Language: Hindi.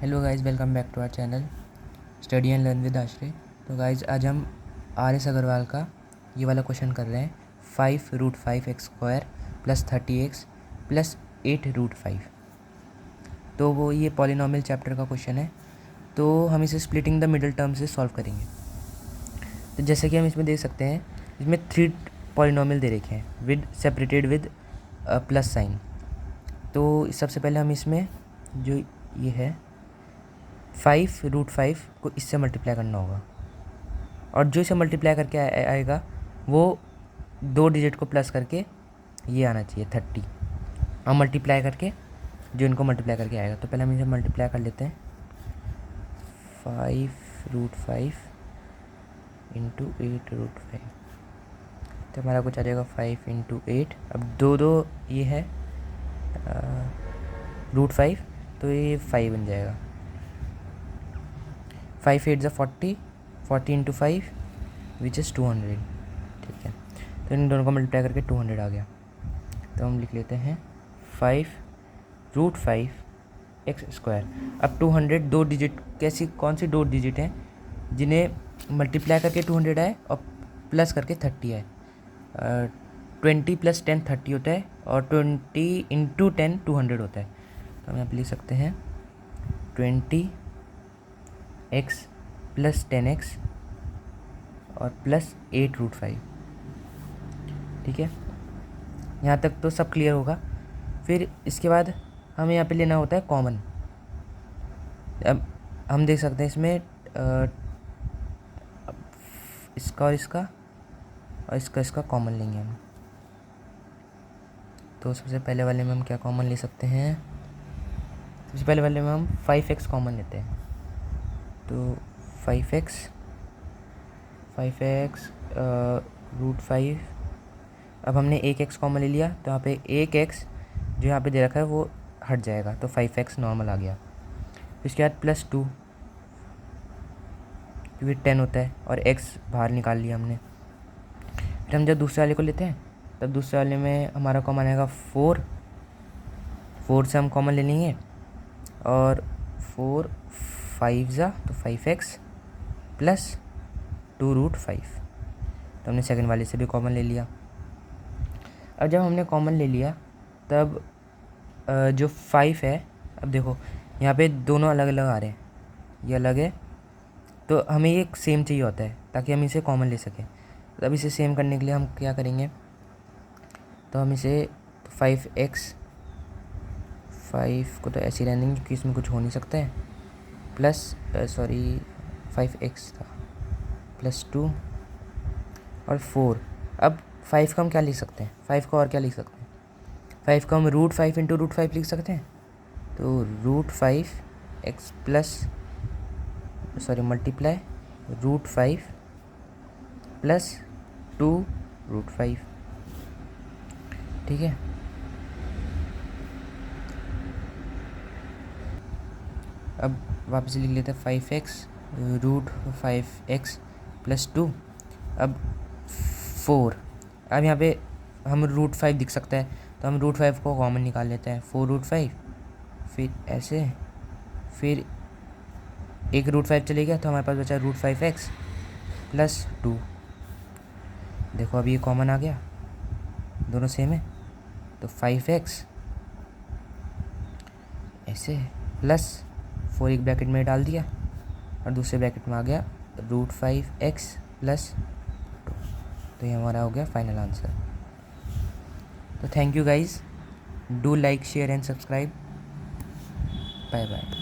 Hello guys, welcome back to our channel study and learn with Ashray. तो गाइस आज हम RS अग्रवाल का ये वाला क्वेश्चन कर रहे हैं 5√5x² + 30x + 8√5। तो वो ये पॉलिनॉमियल चैप्टर का क्वेश्चन है। तो हम इसे स्प्लिटिंग द मिडिल टर्म से सॉल्व करेंगे। तो जैसे कि हम इसमें देख सकते हैं, इसमें 3 पॉलिनॉमियल दे रखे हैं with separated with plus sign. तो सबसे पहले हम इसमें जो ये है 5√5 को इससे मल्टीप्लाई करना होगा, और जो इसे मल्टीप्लाई करके आएगा वो 2 डिजिट को प्लस करके ये आना चाहिए 30। हम मल्टीप्लाई करके जो इनको मल्टीप्लाई करके आएगा, तो पहले हम इसे मल्टीप्लाई कर लेते हैं। 5√5 × 8√5, तो हमारा कुछ आ जाएगा 5 × 8। अब दो ये है √5, तो ये 5 बन जाएगा। 5 8 = 40, 40 × 5 विच इज़ 200। ठीक है, तो इन दोनों को मल्टीप्लाई करके 200 आ गया। तो हम लिख लेते हैं 5√5x²। अब 200 दो डिजिट कौन सी 2 डिजिट हैं जिन्हें मल्टीप्लाई करके 200 आए और प्लस करके 30 आए। 20 + 10 30 होता है, और 20 × 10 200 होता है। तो हम यहाँ पे लिख सकते हैं 20x + 10x और प्लस 8√5। ठीक है, यहाँ तक तो सब क्लियर होगा। फिर इसके बाद हमें यहाँ पे लेना होता है कॉमन। अब हम देख सकते हैं इसमें इसका और इसका कॉमन लेंगे हम। तो सबसे पहले वाले में हम क्या कॉमन ले सकते हैं? सबसे पहले वाले में हम 5x कॉमन लेते हैं। तो 5x √5। अब हमने 1x कॉमन ले लिया, तो यहाँ पे 1x जो यहाँ पे दे रखा है वो हट जाएगा, तो 5x नॉर्मल आ गया। इसके बाद +2, क्योंकि 10 होता है और x बाहर निकाल लिया हमने। फिर हम जब दूसरे वाले को लेते हैं, तब दूसरे वाले में हमारा कॉमन आएगा 4 से हम कॉमन ले लेंगे, और 4 5 तो 5x + 2√5। तो हमने सेकंड वाले से भी कॉमन ले लिया। अब जब हमने कॉमन ले लिया, तब जो 5 है, अब देखो यहाँ पे दोनों अलग अलग आ रहे हैं, ये अलग है, तो हमें ये सेम चाहिए होता है ताकि हम इसे कॉमन ले सकें। तो अब इसे सेम करने के लिए हम क्या करेंगे? तो हम इसे 5x 5 को तो ऐसे ही रहने देंगे क्योंकि इसमें कुछ हो नहीं सकता है, प्लस 5x था +2 और 4। अब 5 का हम क्या लिख सकते हैं? 5 का और क्या लिख सकते हैं? 5 का हम √5 × √5 लिख सकते हैं। तो √5x मल्टीप्लाई √5 + 2√5। ठीक है, अब वापस लिख लेते हैं 5x √5x + 2। अब 4, अब यहाँ पे हम √5 दिख सकता है, तो हम √5 को कॉमन निकाल लेते हैं। 4√5, फिर ऐसे, फिर एक √5 चले गया, तो हमारे पास बचा √5x + 2। देखो अभी ये कॉमन आ गया, दोनों सेम है, तो 5x ऐसे प्लस 4 एक ब्रैकेट में डाल दिया, और दूसरे ब्रैकेट में आ गया √5x + 2। तो ये हमारा हो गया फाइनल आंसर। तो thank you guys, do like, share and subscribe. Bye bye.